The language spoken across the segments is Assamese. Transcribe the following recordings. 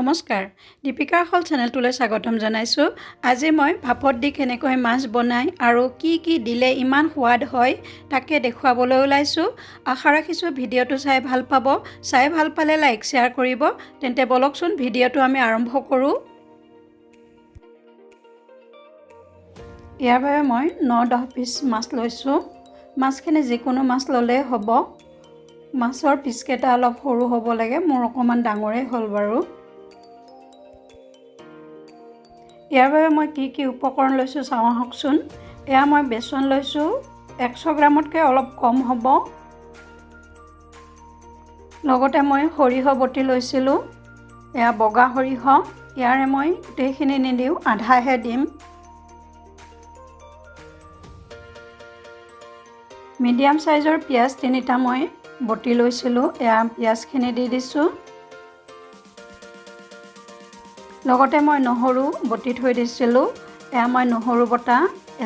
নমস্কাৰ দীপিকাৰ হল চেনেলটোলৈ স্বাগতম জনাইছো আজি মই ভাপত দি কেনেকৈ মাছ বনাই আৰু কি দিলে ইমান সোৱাদ হয় তাকে দেখুৱাবলৈ ওলাইছো আশা ৰাখিছো ভিডিঅটো চাই ভাল পাব চাই ভাল পালে লাইক শেয়াৰ কৰিব তেন্তে বলকচোন ভিডিঅটো আমি আৰম্ভ কৰো ইয়াৰ বাবে মই 9-10 পিস মাছ লৈছো মাছখিনি যিকোনো মাছ ললে হ'ব মাছৰ পিসকেটা অলপ সৰু হ'ব লাগে মোৰ অকমান ডাঙৰে হ'ল বাৰু ইয়াৰ বাবে মই কি উপকৰণ লৈছো চাওঁ আহকচোন এয়া মই বেচন লৈছো 100 গ্ৰামতকৈ অলপ কম হ'ব লগতে মই সৰিহ বটি লৈছিলো এয়া বগা সৰিহ ইয়াৰে মই গোটেইখিনি নিদিও আধাহে দিম মিডিয়াম সাইজৰ পিয়াজ তিনিটা মই বটি লৈছিলো এয়া পিয়াজখিনি দি দিছো লগতে মই নহৰু বটি থৈ দিছিলো এয়া মই নহৰু বটা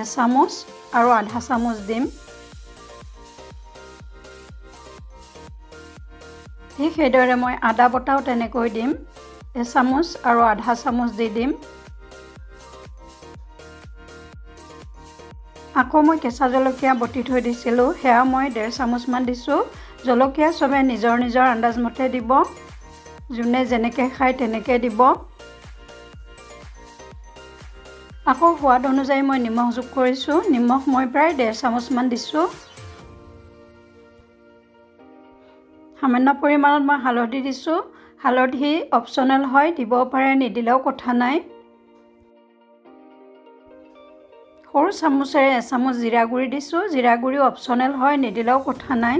1 চামুচ আৰু আধা চামুচ দিম ঠিক সেইদৰে মই আদা বটাও তেনেকৈ দিম 1 চামুচ আৰু আধা চামুচ দি দিম আকৌ মই কেঁচা জলকীয়া বটি থৈ দিছিলো হেয়া মই 1.5 চামুচ মান দিছো জলকীয়া সবে নিজৰ আন্দাজ মতে দিব যোনে যেনেকৈ খায় তেনেকৈ দিব আকৌ সোৱাদ অনুযায়ী মই নিমখ যোগ কৰিছো নিমখ মই প্ৰায় 1.5 চামুচ মান দিছো সামান্য পৰিমাণত মই হালধি দিছো হালধি অপচনেল হয় দিব পাৰে নিদিলেও কথা নাই সৰু চামুচেৰে 1 চামুচ জিৰা গুৰি দিছো জিৰা গুৰি অপচনেল হয় নিদিলেও কথা নাই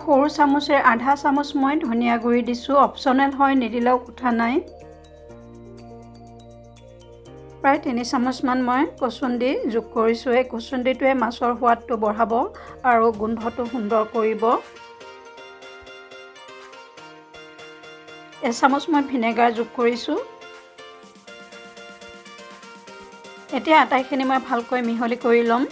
সৰু চামুচেৰে আধা চামুচ মই ধনিয়া গুৰি দিছো অপচনেল হয় নিদিলেও কথা নাই প্ৰায় 3 চামুচ মান মই কচুন্দি যোগ কৰিছো এই কচুন্দিটোৱে মাছৰ সোৱাদটো বঢ়াব আৰু গোন্ধটো সুন্দৰ কৰিব 1 চামুচ মই ভিনেগাৰ যোগ কৰিছো এতিয়া আটাইখিনি মই ভালকৈ মিহলি কৰি লম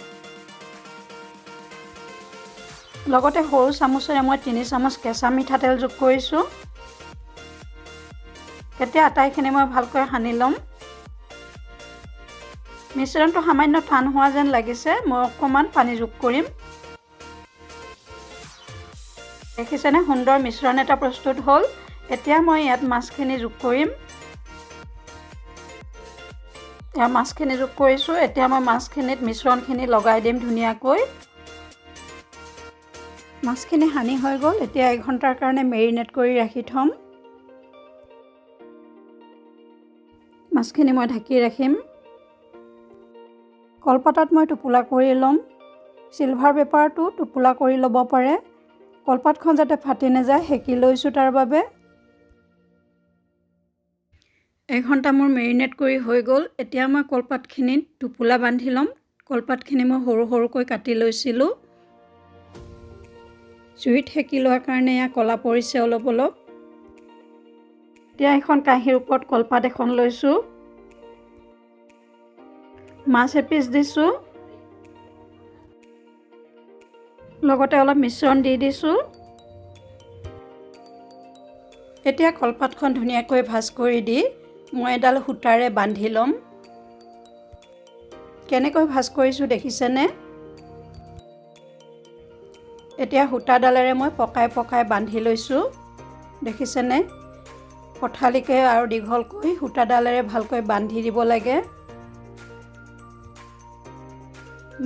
লগতে সৰু চামুচেৰে মই 3 চামুচ কেঁচা মিঠাতেল যোগ কৰিছো এতিয়া আটাইখিনি মই ভালকৈ সানি লম মিশ্ৰণটো সামান্য টান হোৱা যেন লাগিছে মই অকমান পানী যোগ কৰিম দেখিছেনে সুন্দৰ মিশ্ৰণ এটা প্ৰস্তুত হ'ল এতিয়া মই ইয়াত মাছখিনি যোগ কৰিম या মাছখিনি যোগ কৰিছো এতিয়া মই মাছখিনিত মিশ্ৰণখিনি লগাই দিম ধুনিয়াকৈ মাছখিনি হানি হৈ গ'ল এতিয়া 1 ঘণ্টাৰ কাৰণে মেৰিনেট কৰি ৰাখি থম মাছখিনি মই ঢাকি ৰাখিম কলপাতত মই টুপুলা কৰি লম সিলভাৰ পেপাৰটো টুপুলা কৰি ল'ব পাৰে কলপাতখন যাতে ফাটি নাযায় হেকি লৈছো তাৰ বাবে 1 ঘণ্টা মোৰ মেৰিনেট কৰি হৈ গ'ল এতিয়া মই কলপাতখিনিত টুপুলা বান্ধি লম কলপাতখিনি মই সৰুকৈ কাটি লৈছিলো জুইত হেকি লোৱাৰ কাৰণে ইয়া কলা পৰিছে অলপ এতিয়া এখন কাঁহীৰ ওপৰত কলপাত এখন লৈছো মাছ এপিস দিছো লগতে অলপ মিশ্ৰণ দি দিছো এতিয়া কলপাতখন ধুনিয়াকৈ ভাজ কৰি দি মই এডাল সূতাৰে বান্ধি লম কেনেকৈ ভাজ কৰিছো দেখিছেনে এতিয়া সূতাডালেৰে মই পকাই বান্ধি লৈছো দেখিছেনে পঠালিকে আৰু দীঘলকৈ সূতাডালেৰে ভালকৈ বান্ধি দিব লাগে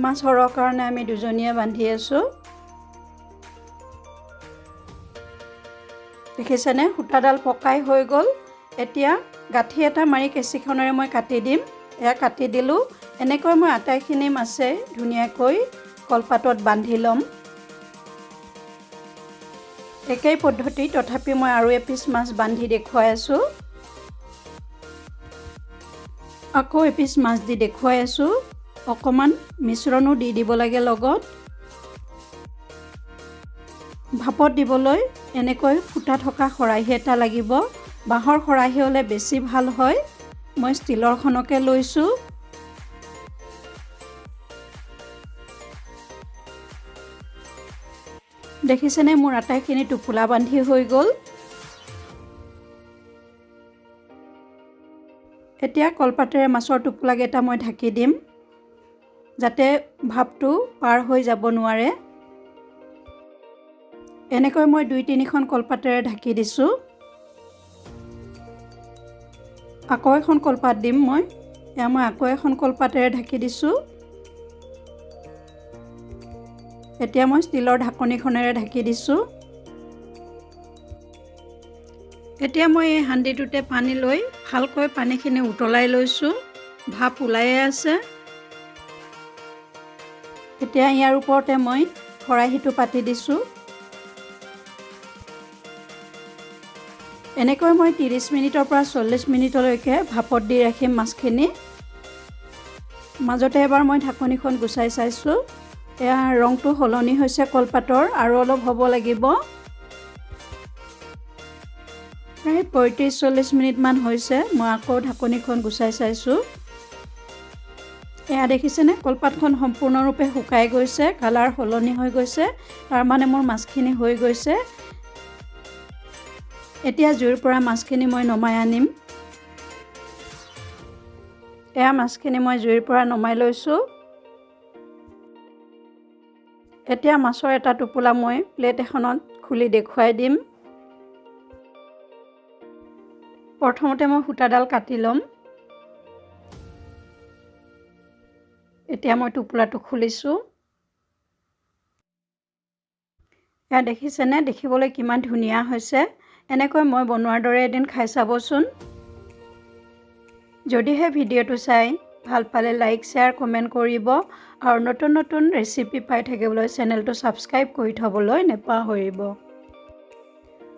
মাছ হৰৰ কাৰণে আমি দুজনীয়ে বান্ধি আছো দেখিছেনে সূতাডাল পকাই হৈ গ'ল এতিয়া গাঠি এটা মাৰি কেঁচিখনেৰে মই কাটি দিম এয়া কাটি দিলো এনেকৈ মই আটাইখিনি মাছে ধুনিয়াকৈ কলপাতত বান্ধি লম একেই পদ্ধতি তথাপি মই আৰু এপিস মাছ বান্ধি দেখুৱাই আছো আকৌ এপিস মাছ দি দেখুৱাই আছো অকমান মিশ্ৰণো দি দিব লাগে লগত ভাপত দিবলৈ এনেকৈ ফুটা থকা খৰাহি এটা লাগিব বাঁহৰ খৰাহি হলে বেছি ভাল হয় মই ষ্টিলৰ খনকে লৈছো দেখিছেনে মোৰ আটাইখিনি টুপুলা বান্ধি হৈ গ'ল এতিয়া কলপাতেৰে মাছৰ টোপোলাকেইটা মই ঢাকি দিম যাতে ভাপটো পাৰ হৈ যাব নোৱাৰে। এনেকৈ মই 2-3খন কলপাতেৰে ঢাকি দিছোঁ। আকৌ এখন কলপাত দিম মই। এয়া মই আকৌ এখন কলপাতেৰে ঢাকি দিছোঁ। এতিয়া মই ষ্টীলৰ ঢাকনিখনেৰে ঢাকি দিছোঁ। এতিয়া মই এই হাণ্ডিটোতে পানী লৈ ভালকৈ পানীখিনি উতলাই লৈছোঁ। ভাপ ওলাইয়ে আছে। এতিয়া ইয়াৰ ওপৰতে মই খৰাহীটো পাতি দিছোঁ। এনেকৈ মই 30 মিনিটৰ পৰা 40 মিনিটলৈকে ভাপত দি ৰাখিম মাছখিনি। মাজতে এবাৰ মই ঢাকনিখন গুচাই চাইছোঁ। এয়া ৰংটো সলনি হৈছে কলপাতৰ, আৰু অলপ হ'ব লাগিব। প্ৰায় 35-40 মিনিটমান হৈছে। মই আকৌ ঢাকনিখন গুচাই চাইছোঁ। এয়া দেখিছেনে, কলপাতখন সম্পূৰ্ণৰূপে শুকাই গৈছে, কালাৰ সলনি হৈ গৈছে। তাৰমানে মোৰ মাছখিনি হৈ গৈছে। এতিয়া জুইৰ পৰা মাছখিনি মই নমাই আনিম। এয়া মাছখিনি মই জুইৰ পৰা নমাই লৈছোঁ। এতিয়া মাছৰ এটা টোপোলা মই প্লেট এখনত খুলি দেখুৱাই দিম। প্ৰথমতে মই সূতাডাল কাটি ল'ম। এতিয়া মই টোপোলাটো খুলিছোঁ। এয়া দেখিছেনে, দেখিবলৈ কিমান ধুনীয়া হৈছে। এনেকৈ মই বনোৱাৰ দৰে এদিন খাই চাবচোন। যদিহে ভিডিঅ'টো চাই ভাল পালে লাইক, শ্বেয়াৰ, কমেণ্ট কৰিব, আৰু নতুন নতুন ৰেচিপি পাই থাকিবলৈ চেনেলটো ছাবস্ক্ৰাইব কৰি থ'বলৈ নেপাহৰিব।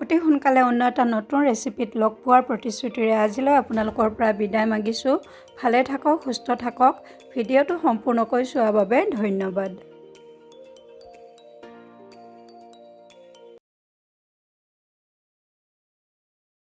অতি সোনকালে অন্য এটা নতুন ৰেচিপিত লগ পোৱাৰ প্ৰতিশ্ৰুতিৰে আজিলৈ আপোনালোকৰ পৰা বিদায় মাগিছোঁ। ভালে থাকক, সুস্থ থাকক। ভিডিঅ'টো সম্পূৰ্ণকৈ চোৱাৰ বাবে ধন্যবাদ।